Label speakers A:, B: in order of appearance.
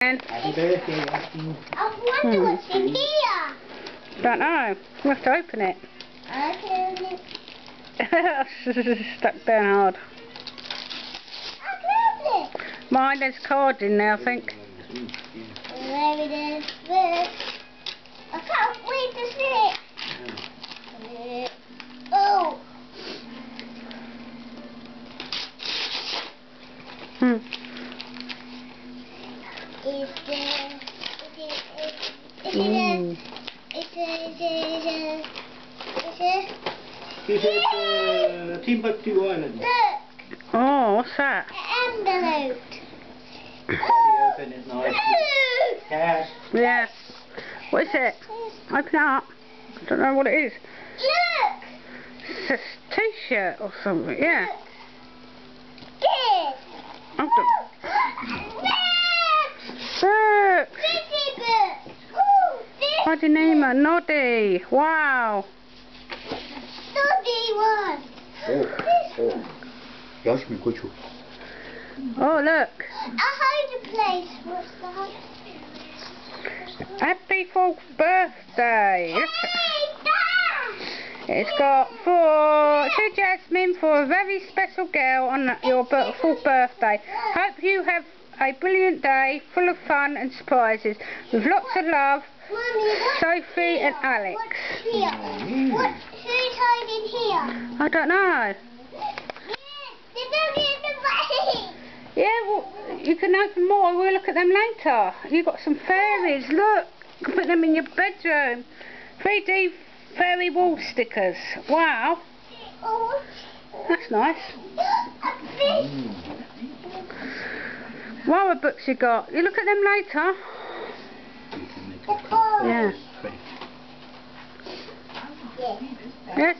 A: Happy birthday, Austin.
B: I wonder what's in here.
C: Don't know. We'll have to open it.
B: I can open it.
C: Stuck down hard.
B: I can open it.
C: Mine, there's cards in there, I think.
B: There it is. Look. I can't wait to see it. Oh.
A: Is it Timbuktu Island?
B: Look.
C: Oh, what's that?
B: An envelope.
A: Open it nicely. Cash.
C: Yeah. What is it? Open it up. I don't know what it is.
B: Look.
C: It's a t-shirt or something, yeah.
B: This.
C: Oh,
B: Look.
C: look!
B: Pretty book. Ooh, this
C: Finding Nemo, Noddy. Wow.
B: study one.
A: Jasmine, kuchu.
C: Oh, look.
B: A hiding place. What's the hiding place?
C: Happy 4th birthday. Look at
B: Hey, Dad!
C: It's got to Jasmine for a very special girl on your 4th birthday. Hope you have a brilliant day full of fun and surprises with lots of love,
B: Mommy, what's
C: Sophie
B: here?
C: and Alex.
B: What's here? Who's hiding here?
C: I don't know.
B: They're only in the way.
C: Yeah, well, you can open more. We'll look at them later. You've got some fairies. Look, you can put them in your bedroom. 3D fairy wall stickers. Wow,
B: Oh,
C: that's nice.
B: a fish.
C: What other books you got? You look at them later.
B: The ball.
C: Yeah.
B: Yeah.
C: Yes,